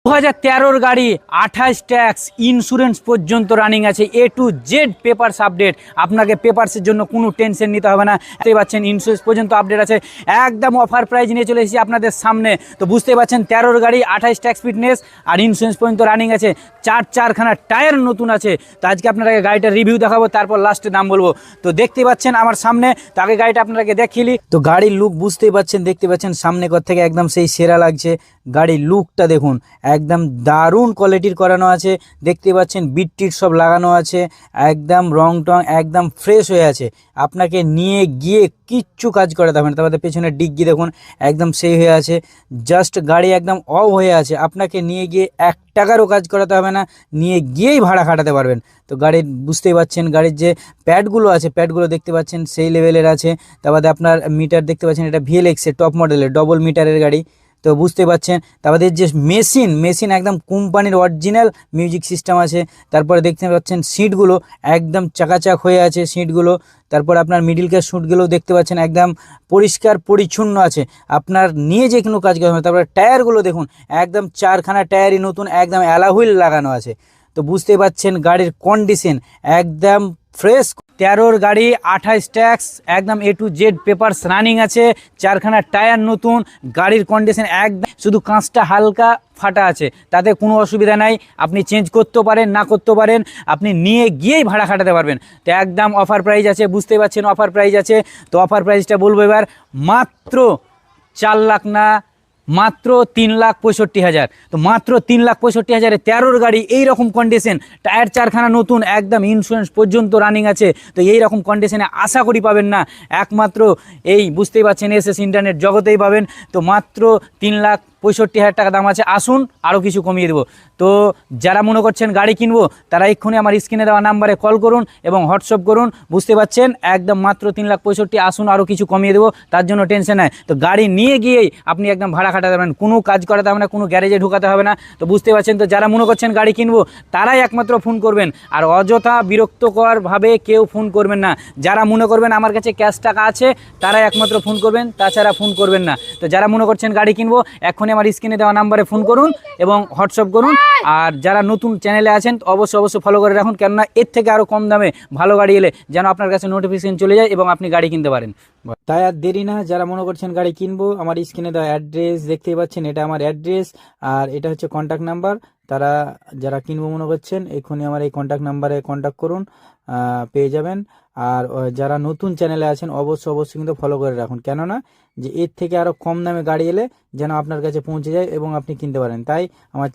2013 গাড়ি 28 tax insurance পর্যন্ত running আছে, এ টু জেড পেপারস আপডেট। আপনাকে পেপারসের জন্য কোনো টেনশন নিতে হবে না। বুঝতেই পারছেন ইন্স্যুরেন্স পর্যন্ত আপডেট আছে, একদম অফার প্রাইস নিয়ে চলে এসেছি আপনাদের সামনে। তো বুঝতে পারছেন 13 গাড়ি 28 ট্যাক্স ফিটনেস আর ইন্স্যুরেন্স পর্যন্ত রানিং আছে, চারখানা টায়ার নতুন আছে। তো আজকে আপনাকে গাড়িটার রিভিউ দেখাবো, তারপর লাস্টে দাম বলবো। তো দেখতে পাচ্ছেন আমার সামনে, তো আগে গাড়িটা আপনাকে দেখিলি। তো গাড়ির লুক বুঝতেই পাচ্ছেন, দেখতে পাচ্ছেন সামনে কর থেকে একদম সেই সেরা লাগছে। গাড়ির লুকটা দেখুন, একদম দারুণ কোয়ালিটির করানো আছে। দেখতে পাচ্ছেন বিট টিট সব লাগানো আছে, একদম রং টং একদম ফ্রেশ হয়ে আছে। আপনাকে নিয়ে গিয়ে কিচ্ছু কাজ করাতে হবে না। তারপরে পেছনের ডিগ্গি দেখুন একদম সেই হয়ে আছে, জাস্ট গাড়ি একদম অফ হয়ে আছে। আপনাকে নিয়ে গিয়ে 1 টাকারও কাজ করাতে হবে না, নিয়ে গিয়েই ভাড়া খাটাতে পারবেন। তো গাড়ির বুঝতেই পাচ্ছেন, গাড়ির যে প্যাডগুলো আছে, প্যাডগুলো দেখতে পাচ্ছেন সেই লেভেলের আছে। তারপরে আপনার মিটার দেখতে পাচ্ছেন, এটা VLX এর টপ মডেলের ডবল মিটারের গাড়ি। তো বুঝতে পাচ্ছেন তারপরে যে মেশিন একদম কোম্পানির অরিজিনাল মিউজিক সিস্টেম আছে। তারপরে দেখতে পাচ্ছেন সিটগুলো একদম চাকাচাক হয়ে আছে সিটগুলো। তারপর আপনার মিডিল ক্লাস সিটগুলো দেখতে পাচ্ছেন একদম পরিষ্কার পরিচ্ছন্ন আছে, আপনার নিয়ে যে কোনো কাজ করতে হবে। তারপরে টায়ারগুলো দেখুন একদম 4খানা টায়ারই নতুন, একদম অ্যালয় হুইল লাগানো আছে। তো বুঝতে পাচ্ছেন গাড়ির কন্ডিশন একদম ফ্রেশ। 13 গাড়ি 28 ট্যাক্স, একদম এ টু জেড পেপারস রানিং আছে, 4খানা টায়ার নতুন। গাড়ির কন্ডিশন একদম, শুধু কাঁচটা হালকা ফাটা আছে, তাতে কোনো অসুবিধা নাই। আপনি চেঞ্জ করতেও পারেন, না করতেও পারেন, আপনি নিয়ে গিয়েই ভাড়া খাটাতে পারবেন। তো একদম অফার প্রাইস আছে, বুঝতে পারছেন অফার প্রাইস আছে। তো অফার প্রাইসটা বলবো এবার, মাত্র 4 লাখ না, মাত্র 3,65,000। তো মাত্র 3,65,000-এ 13 গাড়ি এইরকম কন্ডিশন, টায়ার 4খানা নতুন, একদম ইন্স্যুরেন্স পর্যন্ত রানিং আছে। তো এই রকম কন্ডিশনে আশা করি পাবেন না, একমাত্র এই বুঝতেই পারছেন এসএস ইন্টারনেট জগতেই পাবেন। তো মাত্র 3,65,000 টাকা দাম আছে। আসুন আরও কিছু কমিয়ে দেবো। তো যারা মনে করছেন গাড়ি কিনবো, তারা এক্ষুনি আমার স্ক্রিনে দেওয়া নাম্বারে কল করুন এবং হোয়াটসঅ্যাপ করুন। বুঝতে পারছেন একদম মাত্র 3,65,000। আসুন আরও কিছু কমিয়ে দেবো, তার জন্য টেনশন নাই। তো গাড়ি নিয়ে গিয়েই আপনি একদম ভাড়া খাটাতে পারবেন, কোনো কাজ করাতে হবে না, কোনো গ্যারেজে ঢুকাতে হবে না। তো বুঝতে পারছেন, তো যারা মনে করছেন গাড়ি কিনবো, তারাই একমাত্র ফোন করবেন, আর অযথা বিরক্তকরভাবে কেউ ফোন করবেন না। যারা মনে করবেন আমার কাছে ক্যাশ টাকা আছে, তারাই একমাত্র ফোন করবেন, তাছাড়া ফোন করবেন না। তো যারা মনে করছেন গাড়ি কিনবো, এখনই আমার স্ক্রিনে দেওয়া নাম্বারে ফোন করুন এবং হোয়াটসঅ্যাপ করুন। আর যারা নতুন চ্যানেলে আছেন, অবশ্যই ফলো করে রাখুন, কেননা এর থেকে আরও কম দামে ভালো গাড়ি এলে যেন আপনার কাছে নোটিফিকেশন চলে যায় এবং আপনি গাড়ি কিনতে পারেন। তাই আর দেরি না, যারা মনে করছেন গাড়ি কিনবো, আমার স্ক্রিনে দেওয়া অ্যাড্রেস দেখতেই পাচ্ছেন, এটা আমার অ্যাড্রেস আর এটা হচ্ছে কন্ট্যাক্ট নাম্বার। তারা যারা কিনবো মনে করছেন, এক্ষুনি আমার এই কন্ট্যাক্ট নাম্বারে কন্ট্যাক্ট করুন, পেয়ে যাবেন। আর যারা নতুন চ্যানেলে আছেন, অবশ্যই কিন্তু ফলো করে রাখুন, কেননা যে এর থেকে আরও কম দামে গাড়ি এলে যেন আপনার কাছে পৌঁছে যায় এবং আপনি কিনতে পারেন। তাই আমার